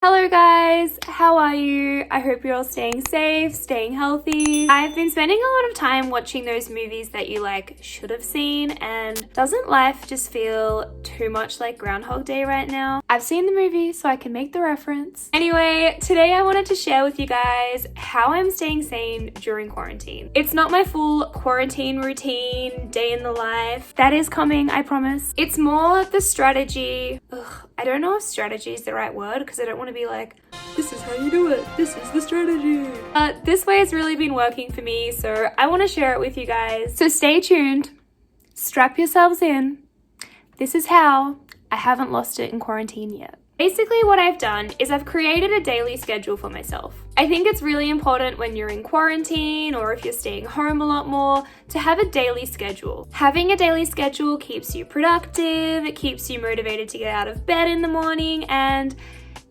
Hello guys, how are you? I hope you're all staying safe, staying healthy. I've been spending a lot of time watching those movies that you should have seen, and doesn't life just feel too much like Groundhog Day right now? I've seen the movie so I can make the reference. Anyway, today I wanted to share with you guys how I'm staying sane during quarantine. It's not my full quarantine routine, day in the life. That is coming, I promise. It's more the strategy. I don't know if strategy is the right word because I don't want to be like, this is how you do it, this is the strategy. This way has really been working for me, so I want to share it with you guys. So stay tuned, strap yourselves in. This is how I haven't lost it in quarantine yet. Basically what I've done is I've created a daily schedule for myself. I think it's really important when you're in quarantine or if you're staying home a lot more to have a daily schedule. Having a daily schedule keeps you productive, it keeps you motivated to get out of bed in the morning, and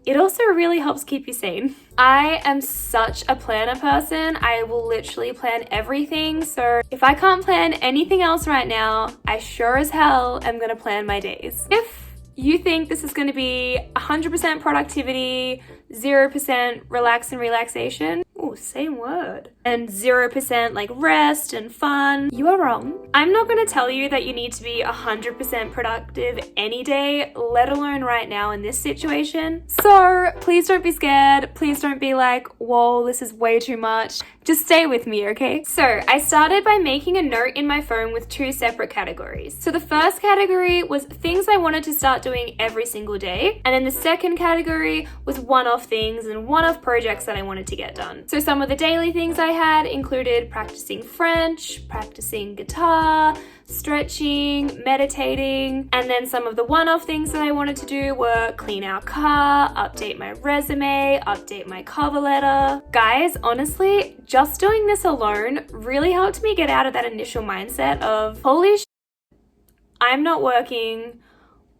it also really helps keep you sane. I am such a planner person. I will literally plan everything. So if I can't plan anything else right now, I sure as hell am gonna plan my days. If you think this is going to be 100% productivity, 0% relax and relaxation, ooh, same word, and 0% rest and fun, you are wrong. I'm not going to tell you that you need to be 100% productive any day, let alone right now in this situation. So please don't be scared. Please don't be like, whoa, this is way too much. Just stay with me, okay? So I started by making a note in my phone with two separate categories. So the first category was things I wanted to start doing every single day. And then the second category was one-off things and one-off projects that I wanted to get done. So some of the daily things I had included practicing French, practicing guitar, stretching, meditating, and then some of the one-off things that I wanted to do were clean our car, update my resume, update my cover letter. Guys, honestly, just doing this alone really helped me get out of that initial mindset of, holy shit, I'm not working,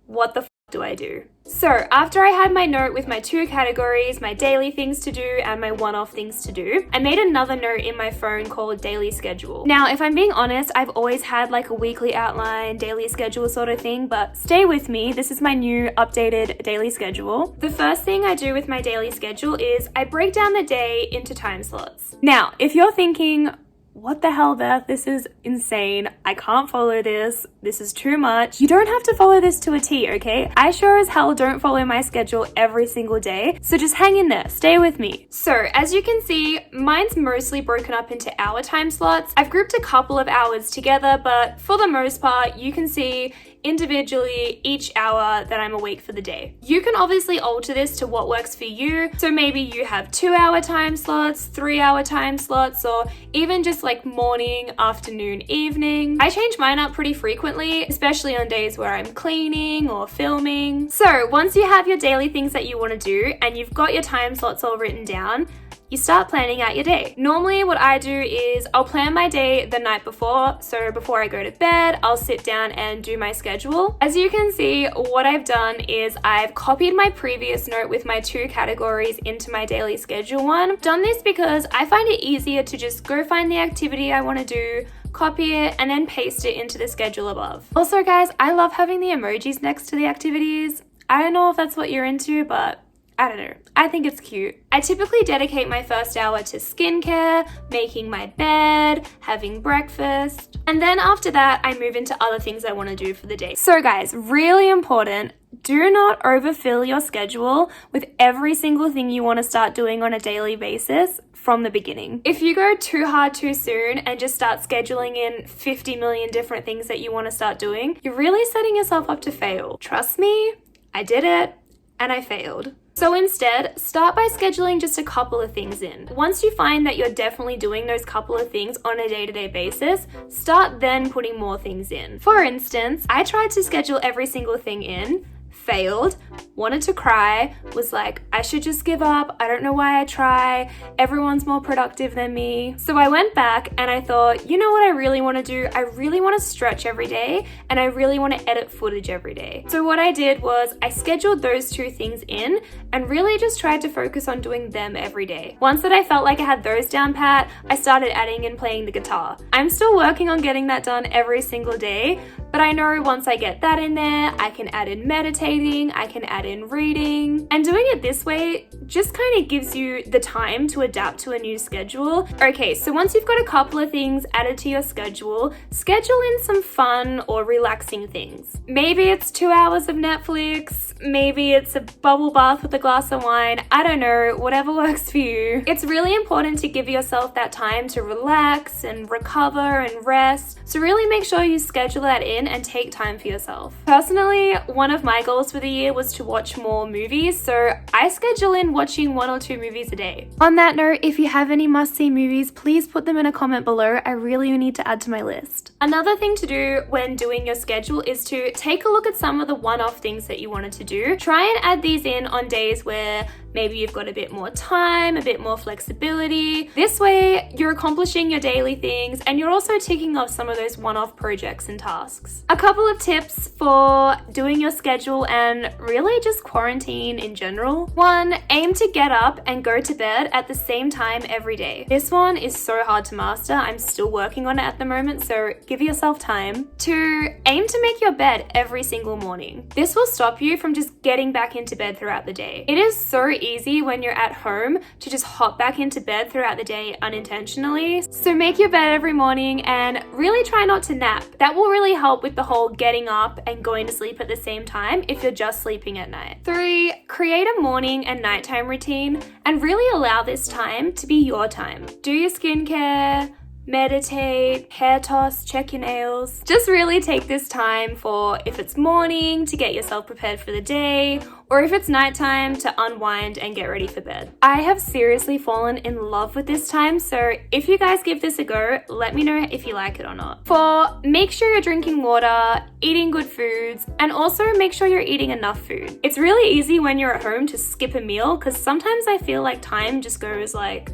what the f do I do? So after I had my note with my two categories, my daily things to do and my one-off things to do, I made another note in my phone called daily schedule. Now, if I'm being honest, I've always had a weekly outline, daily schedule sort of thing, but stay with me. This is my new updated daily schedule. The first thing I do with my daily schedule is I break down the day into time slots. Now, if you're thinking, what the hell, Beth? This is insane. I can't follow this. This is too much. You don't have to follow this to a T, okay? I sure as hell don't follow my schedule every single day, so just hang in there. Stay with me. So, as you can see, mine's mostly broken up into hour time slots. I've grouped a couple of hours together, but for the most part, you can see individually each hour that I'm awake for the day. You can obviously alter this to what works for you. So maybe you have 2-hour time slots, 3-hour time slots, or even just morning, afternoon, evening. I change mine up pretty frequently, especially on days where I'm cleaning or filming. So once you have your daily things that you want to do and you've got your time slots all written down, you start planning out your day. Normally what I do is I'll plan my day the night before. So before I go to bed, I'll sit down and do my schedule. As you can see, what I've done is I've copied my previous note with my two categories into my daily schedule one. I've done this because I find it easier to just go find the activity I want to do, copy it, and then paste it into the schedule above. Also guys, I love having the emojis next to the activities. I don't know if that's what you're into, but I don't know. I think it's cute. I typically dedicate my first hour to skincare, making my bed, having breakfast, and then after that, I move into other things I want to do for the day. So guys, really important, do not overfill your schedule with every single thing you want to start doing on a daily basis from the beginning. If you go too hard too soon and just start scheduling in 50 million different things that you want to start doing, you're really setting yourself up to fail. Trust me, I did it and I failed. So instead, start by scheduling just a couple of things in. Once you find that you're definitely doing those couple of things on a day-to-day basis, start then putting more things in. For instance, I tried to schedule every single thing in, failed, wanted to cry, was like, I should just give up. I don't know why I try. Everyone's more productive than me. So I went back and I thought, you know what I really want to do? I really want to stretch every day and I really want to edit footage every day. So what I did was I scheduled those two things in and really just tried to focus on doing them every day. Once that I felt like I had those down pat, I started adding and playing the guitar. I'm still working on getting that done every single day, But I know once I get that in there, I can add in meditating, I can add in reading, and doing it this way just kind of gives you the time to adapt to a new schedule. Okay, so once you've got a couple of things added to your schedule, schedule in some fun or relaxing things. Maybe it's 2 hours of Netflix, maybe it's a bubble bath with a glass of wine, I don't know, whatever works for you. It's really important to give yourself that time to relax and recover and rest, so really make sure you schedule that in and take time for yourself. Personally, one of my goals for the year was to watch more movies, so I schedule in watching 1 or 2 movies a day. On that note, if you have any must-see movies, please put them in a comment below. I really need to add to my list. Another thing to do when doing your schedule is to take a look at some of the one-off things that you wanted to do. Try and add these in on days where maybe you've got a bit more time, a bit more flexibility. This way, you're accomplishing your daily things and you're also ticking off some of those one-off projects and tasks. A couple of tips for doing your schedule and really just quarantine in general. 1, aim to get up and go to bed at the same time every day. This one is so hard to master. I'm still working on it at the moment, so give yourself time. 2, aim to make your bed every single morning. This will stop you from just getting back into bed throughout the day. It is so easy when you're at home to just hop back into bed throughout the day unintentionally. So make your bed every morning and really try not to nap. That will really help with the whole getting up and going to sleep at the same time if you're just sleeping at night. 3, create a morning and nighttime routine and really allow this time to be your time. Do your skincare, meditate, hair toss, check your nails. Just really take this time for if it's morning to get yourself prepared for the day, or if it's nighttime to unwind and get ready for bed. I have seriously fallen in love with this time, so if you guys give this a go, let me know if you like it or not. 4, make sure you're drinking water, eating good foods, and also make sure you're eating enough food. It's really easy when you're at home to skip a meal because sometimes I feel like time just goes like,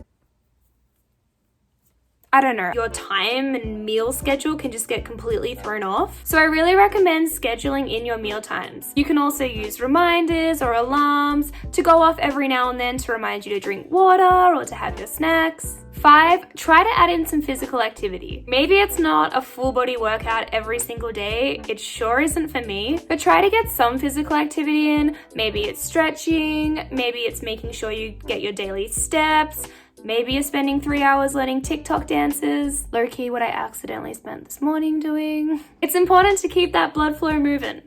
I don't know, your time and meal schedule can just get completely thrown off. So I really recommend scheduling in your meal times. You can also use reminders or alarms to go off every now and then to remind you to drink water or to have your snacks. 5, try to add in some physical activity. Maybe it's not a full body workout every single day, it sure isn't for me, but try to get some physical activity in. Maybe it's stretching, maybe it's making sure you get your daily steps, maybe you're spending 3 hours learning TikTok dances, low-key what I accidentally spent this morning doing. It's important to keep that blood flow moving.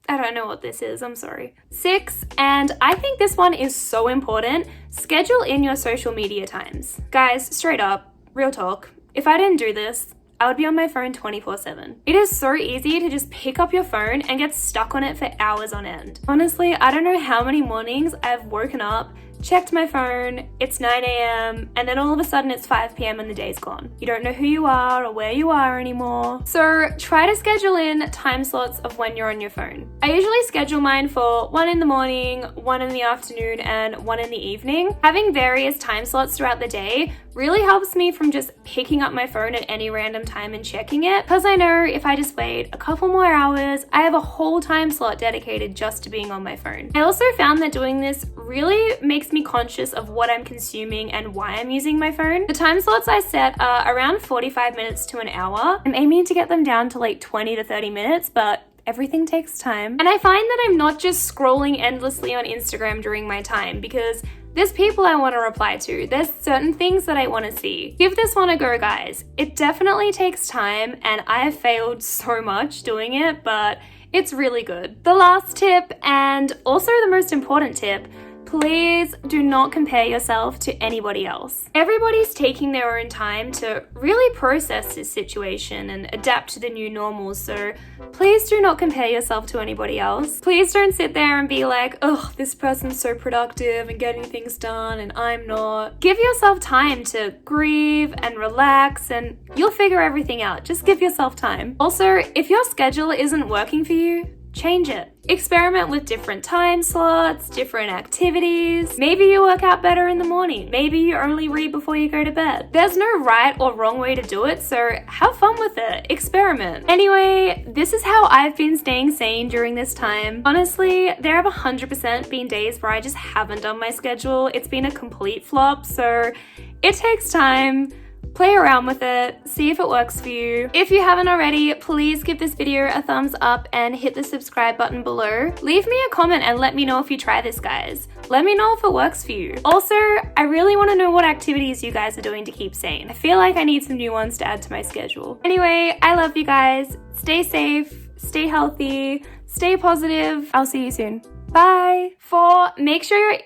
I don't know what this is, I'm sorry. 6, and I think this one is so important, schedule in your social media times. Guys, straight up, real talk, if I didn't do this, I would be on my phone 24/7. It is so easy to just pick up your phone and get stuck on it for hours on end. Honestly, I don't know how many mornings I've woken up, checked my phone, it's 9 a.m, and then all of a sudden it's 5 p.m. and the day's gone. You don't know who you are or where you are anymore. So try to schedule in time slots of when you're on your phone. I usually schedule mine for 1 in the morning, 1 in the afternoon, and 1 in the evening. Having various time slots throughout the day really helps me from just picking up my phone at any random time and checking it, because I know if I just wait a couple more hours, I have a whole time slot dedicated just to being on my phone. I also found that doing this really makes me conscious of what I'm consuming and why I'm using my phone. The time slots I set are around 45 minutes to an hour. I'm aiming to get them down to like 20 to 30 minutes, but everything takes time. And I find that I'm not just scrolling endlessly on Instagram during my time, because there's people I want to reply to. There's certain things that I want to see. Give this one a go, guys. It definitely takes time, and I have failed so much doing it, but it's really good. The last tip, and also the most important tip, please do not compare yourself to anybody else. Everybody's taking their own time to really process this situation and adapt to the new normal, so please do not compare yourself to anybody else. Please don't sit there and be like, oh, this person's so productive and getting things done and I'm not. Give yourself time to grieve and relax and you'll figure everything out. Just give yourself time. Also, if your schedule isn't working for you, change it. Experiment with different time slots, different activities. Maybe you work out better in the morning. Maybe you only read before you go to bed. There's no right or wrong way to do it, so have fun with it. Experiment. Anyway, this is how I've been staying sane during this time. Honestly, there have 100% been days where I just haven't done my schedule. It's been a complete flop, so it takes time. Play around with it, see if it works for you. If you haven't already, please give this video a thumbs up and hit the subscribe button below. Leave me a comment and let me know if you try this, guys. Let me know if it works for you. Also, I really want to know what activities you guys are doing to keep sane. I feel like I need some new ones to add to my schedule. Anyway, I love you guys. Stay safe, stay healthy, stay positive. I'll see you soon. Bye. Make sure you're...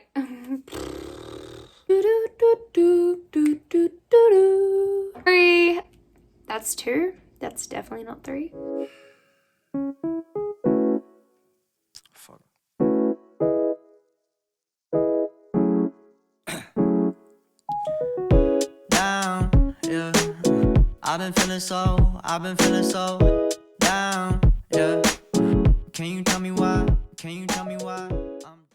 Three. That's two. That's definitely not three. Fuck. Down, yeah. I've been feeling so down, yeah. Can you tell me why? Can you tell me